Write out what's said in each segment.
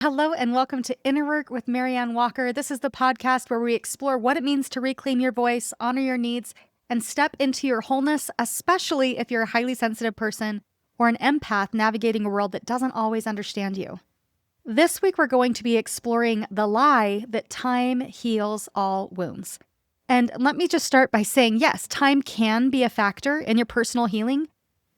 Hello and welcome to Inner Work with MaryAnn Walker. This is the podcast where we explore what it means to reclaim your voice, honor your needs, and step into your wholeness, especially if you're a highly sensitive person or an empath navigating a world that doesn't always understand you. This week, we're going to be exploring the lie that time heals all wounds. And let me just start by saying, yes, time can be a factor in your personal healing,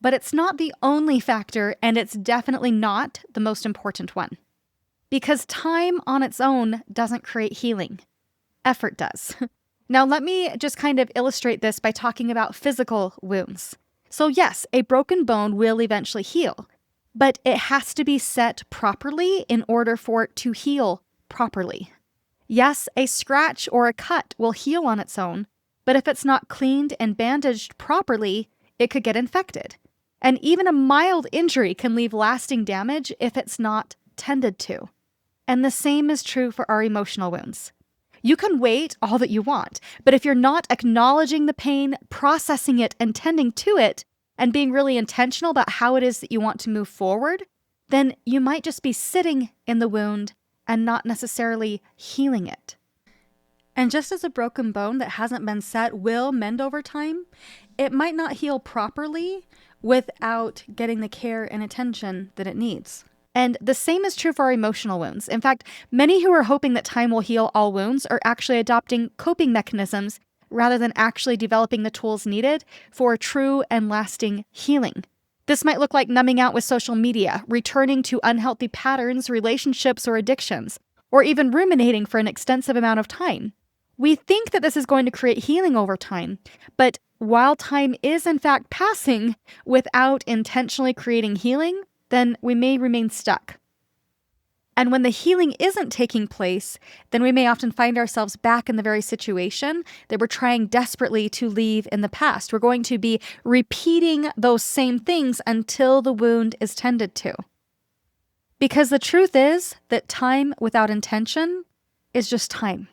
but it's not the only factor, and it's definitely not the most important one. Because time on its own doesn't create healing. Effort does. Now, let me just kind of illustrate this by talking about physical wounds. So yes, a broken bone will eventually heal, but it has to be set properly in order for it to heal properly. Yes, a scratch or a cut will heal on its own, but if it's not cleaned and bandaged properly, it could get infected. And even a mild injury can leave lasting damage if it's not tended to. And the same is true for our emotional wounds. You can wait all that you want, but if you're not acknowledging the pain, processing it, and tending to it, and being really intentional about how it is that you want to move forward, then you might just be sitting in the wound and not necessarily healing it. And just as a broken bone that hasn't been set will mend over time, it might not heal properly without getting the care and attention that it needs. And the same is true for our emotional wounds. In fact, many who are hoping that time will heal all wounds are actually adopting coping mechanisms rather than actually developing the tools needed for true and lasting healing. This might look like numbing out with social media, returning to unhealthy patterns, relationships, or addictions, or even ruminating for an extensive amount of time. We think that this is going to create healing over time, but while time is in fact passing without intentionally creating healing, then we may remain stuck. And when the healing isn't taking place, then we may often find ourselves back in the very situation that we're trying desperately to leave in the past. We're going to be repeating those same things until the wound is tended to. Because the truth is that time without intention is just time.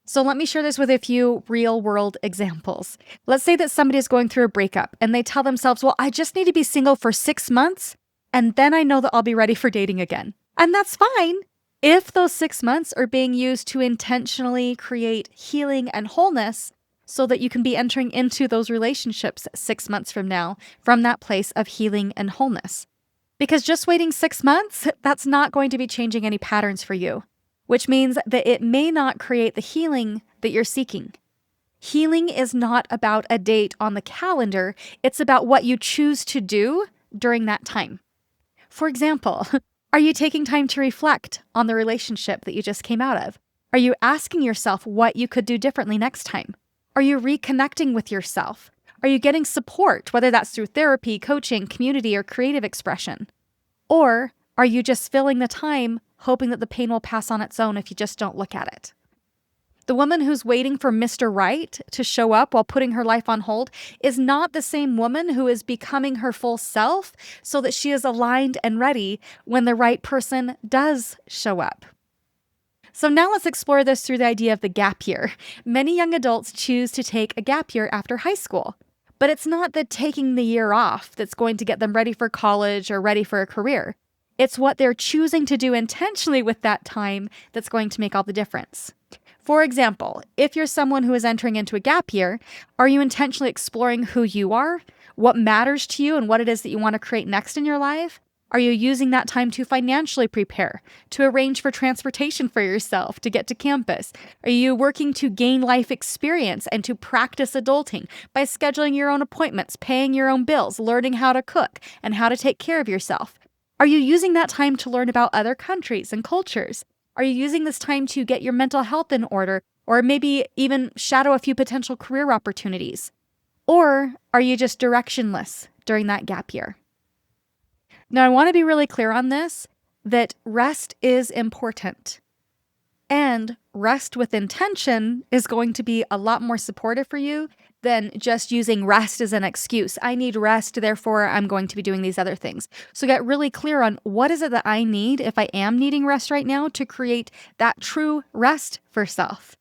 So let me share this with a few real-world examples. Let's say that somebody is going through a breakup and they tell themselves, well, I just need to be single for 6 months and then I know that I'll be ready for dating again. And that's fine if those 6 months are being used to intentionally create healing and wholeness so that you can be entering into those relationships 6 months from now from that place of healing and wholeness. Because just waiting 6 months, that's not going to be changing any patterns for you, which means that it may not create the healing that you're seeking. Healing is not about a date on the calendar. It's about what you choose to do during that time. For example, are you taking time to reflect on the relationship that you just came out of? Are you asking yourself what you could do differently next time? Are you reconnecting with yourself? Are you getting support, whether that's through therapy, coaching, community, or creative expression? Or are you just filling the time, hoping that the pain will pass on its own if you just don't look at it? The woman who's waiting for Mr. Right to show up while putting her life on hold is not the same woman who is becoming her full self so that she is aligned and ready when the right person does show up. So now let's explore this through the idea of the gap year. Many young adults choose to take a gap year after high school, but it's not the taking the year off that's going to get them ready for college or ready for a career. It's what they're choosing to do intentionally with that time that's going to make all the difference. For example, if you're someone who is entering into a gap year, are you intentionally exploring who you are, what matters to you, and what it is that you want to create next in your life? Are you using that time to financially prepare, to arrange for transportation for yourself, to get to campus? Are you working to gain life experience and to practice adulting by scheduling your own appointments, paying your own bills, learning how to cook, and how to take care of yourself? Are you using that time to learn about other countries and cultures? Are you using this time to get your mental health in order, or maybe even shadow a few potential career opportunities? Or are you just directionless during that gap year? Now, I want to be really clear on this, that rest is important. And rest with intention is going to be a lot more supportive for you than just using rest as an excuse. I need rest, therefore I'm going to be doing these other things. So get really clear on what is it that I need if I am needing rest right now to create that true rest for self.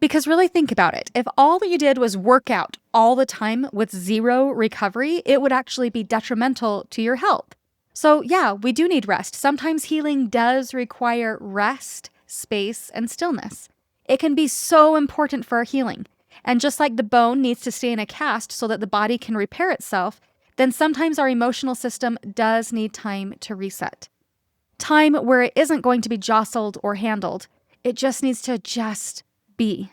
Because really think about it. If all that you did was work out all the time with zero recovery, it would actually be detrimental to your health. So, yeah, we do need rest. Sometimes healing does require rest, space, and stillness. It can be so important for our healing. And just like the bone needs to stay in a cast so that the body can repair itself, then sometimes our emotional system does need time to reset. Time where it isn't going to be jostled or handled. It just needs to just be.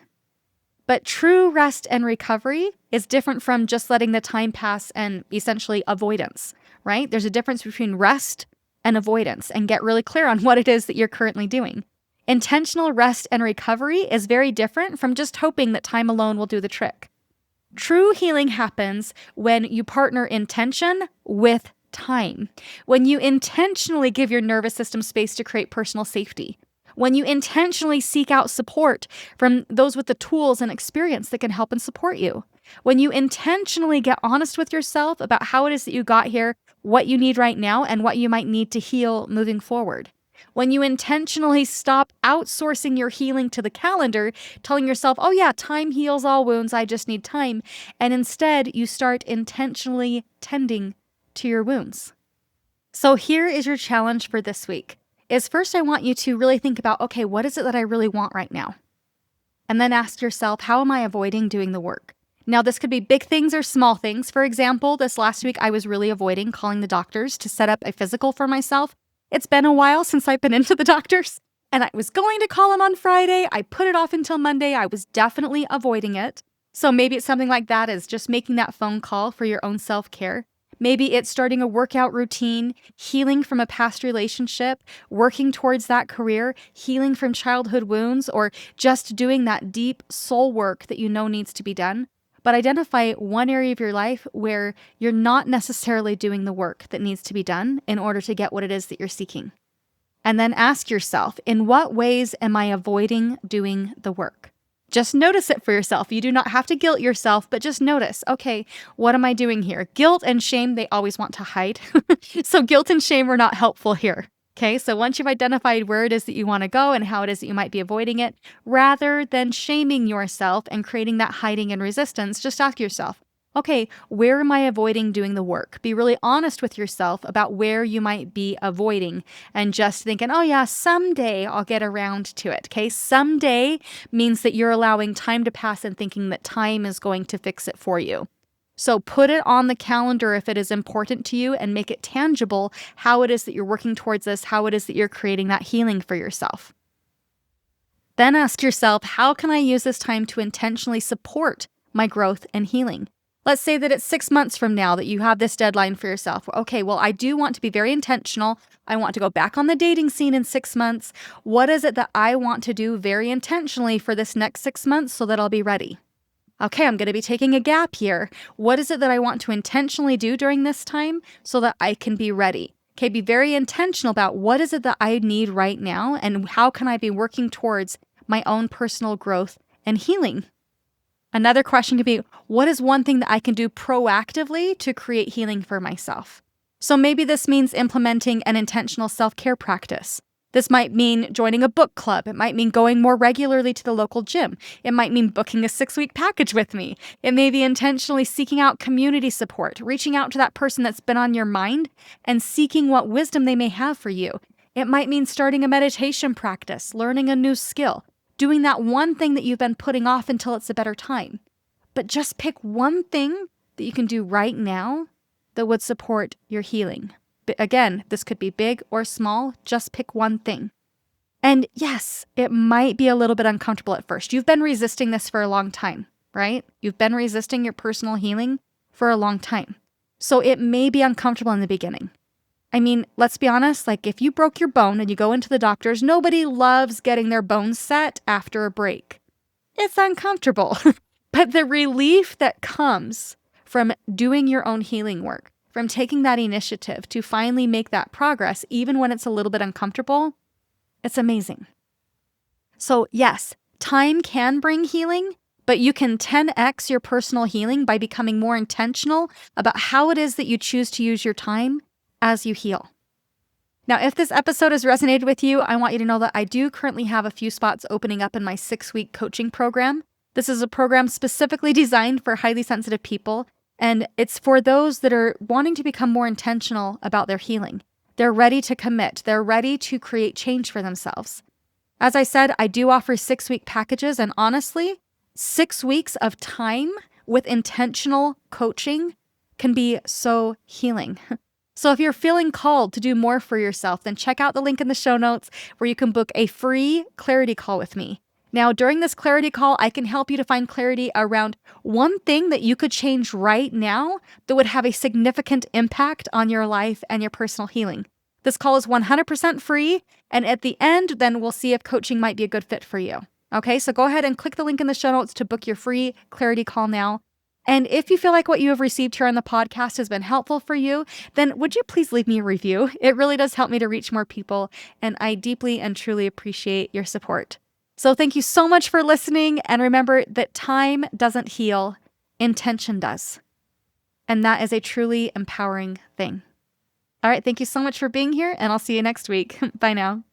But true rest and recovery is different from just letting the time pass and essentially avoidance, right? There's a difference between rest and avoidance, and get really clear on what it is that you're currently doing. Intentional rest and recovery is very different from just hoping that time alone will do the trick. True healing happens when you partner intention with time, when you intentionally give your nervous system space to create personal safety, when you intentionally seek out support from those with the tools and experience that can help and support you, when you intentionally get honest with yourself about how it is that you got here, what you need right now, and what you might need to heal moving forward. When you intentionally stop outsourcing your healing to the calendar, telling yourself, oh yeah, time heals all wounds, I just need time. And instead, you start intentionally tending to your wounds. So here is your challenge for this week. Is first I want you to really think about, okay, what is it that I really want right now? And then ask yourself, how am I avoiding doing the work? Now, this could be big things or small things. For example, this last week, I was really avoiding calling the doctors to set up a physical for myself. It's been a while since I've been into the doctors, and I was going to call them on Friday. I put it off until Monday. I was definitely avoiding it. So maybe it's something like that, is just making that phone call for your own self-care. Maybe it's starting a workout routine, healing from a past relationship, working towards that career, healing from childhood wounds, or just doing that deep soul work that you know needs to be done. But identify one area of your life where you're not necessarily doing the work that needs to be done in order to get what it is that you're seeking. And then ask yourself, in what ways am I avoiding doing the work? Just notice it for yourself. You do not have to guilt yourself, but just notice, okay, what am I doing here? Guilt and shame, they always want to hide. So guilt and shame are not helpful here. Okay, so once you've identified where it is that you want to go and how it is that you might be avoiding it, rather than shaming yourself and creating that hiding and resistance, just ask yourself, okay, where am I avoiding doing the work? Be really honest with yourself about where you might be avoiding and just thinking, oh yeah, someday I'll get around to it. Okay, someday means that you're allowing time to pass and thinking that time is going to fix it for you. So put it on the calendar if it is important to you and make it tangible how it is that you're working towards this, how it is that you're creating that healing for yourself. Then ask yourself, how can I use this time to intentionally support my growth and healing? Let's say that it's 6 months from now that you have this deadline for yourself. Okay, well, I do want to be very intentional. I want to go back on the dating scene in 6 months. What is it that I want to do very intentionally for this next 6 months so that I'll be ready? Okay, I'm going to be taking a gap year. What is it that I want to intentionally do during this time so that I can be ready? Okay, be very intentional about what is it that I need right now and how can I be working towards my own personal growth and healing? Another question could be, what is one thing that I can do proactively to create healing for myself? So maybe this means implementing an intentional self-care practice. This might mean joining a book club. It might mean going more regularly to the local gym. It might mean booking a 6-week package with me. It may be intentionally seeking out community support, reaching out to that person that's been on your mind and seeking what wisdom they may have for you. It might mean starting a meditation practice, learning a new skill, doing that one thing that you've been putting off until it's a better time. But just pick one thing that you can do right now that would support your healing. Again, this could be big or small. Just pick one thing. And yes, it might be a little bit uncomfortable at first. You've been resisting this for a long time, right? You've been resisting your personal healing for a long time. So it may be uncomfortable in the beginning. I mean, let's be honest, like if you broke your bone and you go into the doctors, nobody loves getting their bones set after a break. It's uncomfortable. But the relief that comes from doing your own healing work, from taking that initiative to finally make that progress, even when it's a little bit uncomfortable, it's amazing. So yes, time can bring healing, but you can 10x your personal healing by becoming more intentional about how it is that you choose to use your time as you heal. Now, if this episode has resonated with you, I want you to know that I do currently have a few spots opening up in my 6-week coaching program. This is a program specifically designed for highly sensitive people, and it's for those that are wanting to become more intentional about their healing. They're ready to commit. They're ready to create change for themselves. As I said, I do offer 6-week packages, and honestly, 6 weeks of time with intentional coaching can be so healing. So if you're feeling called to do more for yourself, then check out the link in the show notes where you can book a free clarity call with me. Now, during this clarity call, I can help you to find clarity around one thing that you could change right now that would have a significant impact on your life and your personal healing. This call is 100% free, and at the end, then we'll see if coaching might be a good fit for you. Okay, so go ahead and click the link in the show notes to book your free clarity call now. And if you feel like what you have received here on the podcast has been helpful for you, then would you please leave me a review? It really does help me to reach more people, and I deeply and truly appreciate your support. So thank you so much for listening, and remember that time doesn't heal, intention does. And that is a truly empowering thing. All right, thank you so much for being here, and I'll see you next week. Bye now.